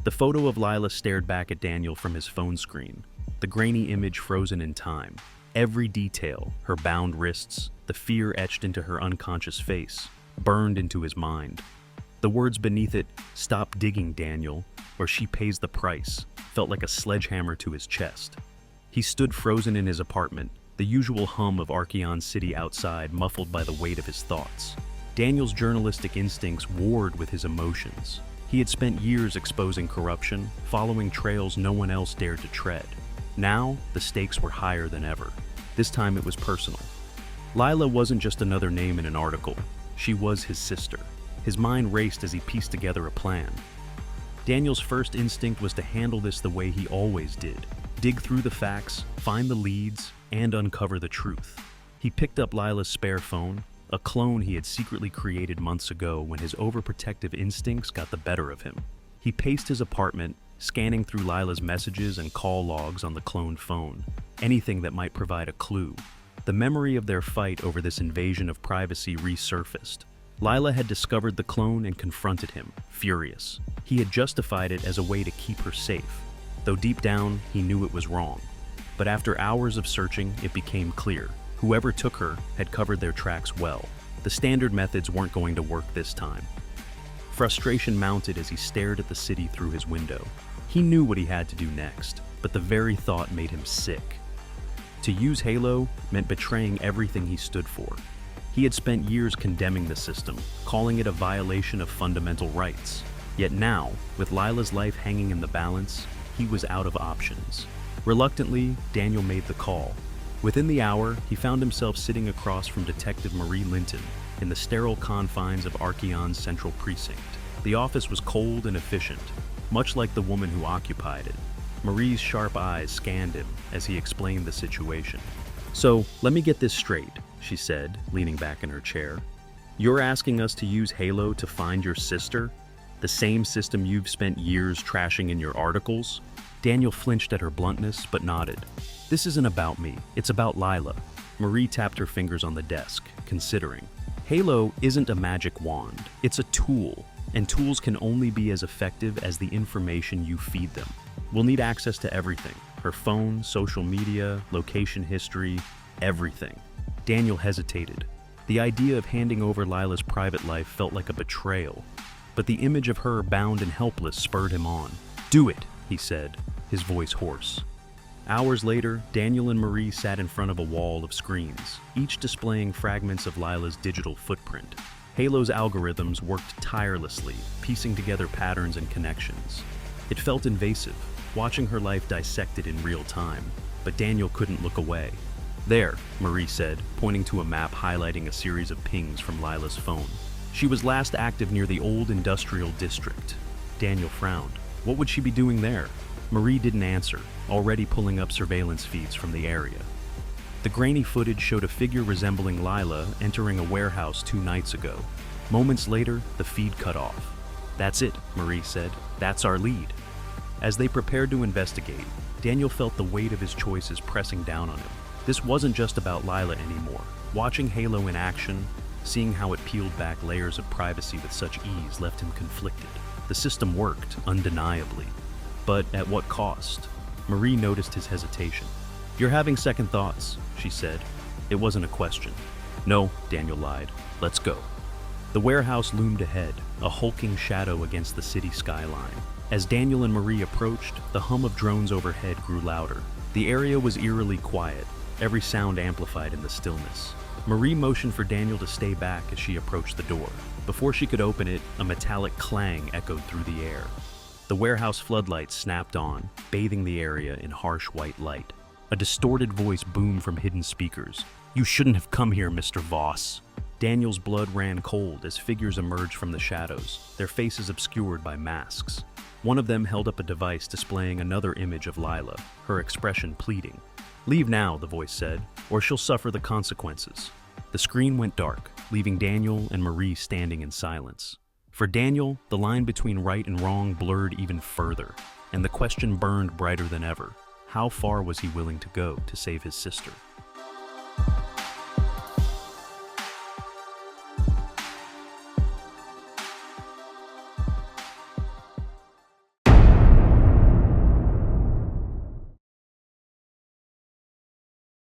The photo of Lila stared back at Daniel from his phone screen, the grainy image frozen in time. Every detail, her bound wrists, the fear etched into her unconscious face, burned into his mind. The words beneath it, "Stop digging, Daniel, or she pays the price," felt like a sledgehammer to his chest. He stood frozen in his apartment, the usual hum of Archeon City outside muffled by the weight of his thoughts. Daniel's journalistic instincts warred with his emotions. He had spent years exposing corruption, following trails no one else dared to tread. Now, the stakes were higher than ever. This time it was personal. Lila wasn't just another name in an article. She was his sister. His mind raced as he pieced together a plan. Daniel's first instinct was to handle this the way he always did. Dig through the facts, find the leads, and uncover the truth. He picked up Lila's spare phone, a clone he had secretly created months ago when his overprotective instincts got the better of him. He paced his apartment, scanning through Lila's messages and call logs on the cloned phone, anything that might provide a clue. The memory of their fight over this invasion of privacy resurfaced. Lila had discovered the clone and confronted him, furious. He had justified it as a way to keep her safe, though deep down he knew it was wrong. But after hours of searching, it became clear. Whoever took her had covered their tracks well. The standard methods weren't going to work this time. Frustration mounted as he stared at the city through his window. He knew what he had to do next, but the very thought made him sick. To use Halo meant betraying everything he stood for. He had spent years condemning the system, calling it a violation of fundamental rights. Yet now, with Lila's life hanging in the balance, he was out of options. Reluctantly, Daniel made the call. Within the hour, he found himself sitting across from Detective Marie Lynton in the sterile confines of Archeon's central precinct. The office was cold and efficient, much like the woman who occupied it. Marie's sharp eyes scanned him as he explained the situation. "So, let me get this straight," she said, leaning back in her chair. "You're asking us to use Halo to find your sister? The same system you've spent years trashing in your articles?" Daniel flinched at her bluntness, but nodded. "This isn't about me, it's about Lila." Marie tapped her fingers on the desk, considering. "Halo isn't a magic wand, it's a tool, and tools can only be as effective as the information you feed them. We'll need access to everything, her phone, social media, location history, everything." Daniel hesitated. The idea of handing over Lila's private life felt like a betrayal, but the image of her bound and helpless spurred him on. "Do it," he said, his voice hoarse. Hours later, Daniel and Marie sat in front of a wall of screens, each displaying fragments of Lila's digital footprint. Halo's algorithms worked tirelessly, piecing together patterns and connections. It felt invasive, watching her life dissected in real time, but Daniel couldn't look away. "There," Marie said, pointing to a map highlighting a series of pings from Lila's phone. "She was last active near the old industrial district." Daniel frowned. What would she be doing there? Marie didn't answer, already pulling up surveillance feeds from the area. The grainy footage showed a figure resembling Lila entering a warehouse 2 nights ago. Moments later, the feed cut off. "That's it," Marie said. "That's our lead." As they prepared to investigate, Daniel felt the weight of his choices pressing down on him. This wasn't just about Lila anymore. Watching Halo in action, seeing how it peeled back layers of privacy with such ease left him conflicted. The system worked, undeniably. But at what cost? Marie noticed his hesitation. "You're having second thoughts," she said. It wasn't a question. "No," Daniel lied. "Let's go." The warehouse loomed ahead, a hulking shadow against the city skyline. As Daniel and Marie approached, the hum of drones overhead grew louder. The area was eerily quiet, every sound amplified in the stillness. Marie motioned for Daniel to stay back as she approached the door. Before she could open it, a metallic clang echoed through the air. The warehouse floodlights snapped on, bathing the area in harsh white light. A distorted voice boomed from hidden speakers. "You shouldn't have come here, Mr. Voss." Daniel's blood ran cold as figures emerged from the shadows, their faces obscured by masks. One of them held up a device displaying another image of Lila, her expression pleading. "Leave now," the voice said, "or she'll suffer the consequences." The screen went dark, leaving Daniel and Marie standing in silence. For Daniel, the line between right and wrong blurred even further, and the question burned brighter than ever. How far was he willing to go to save his sister?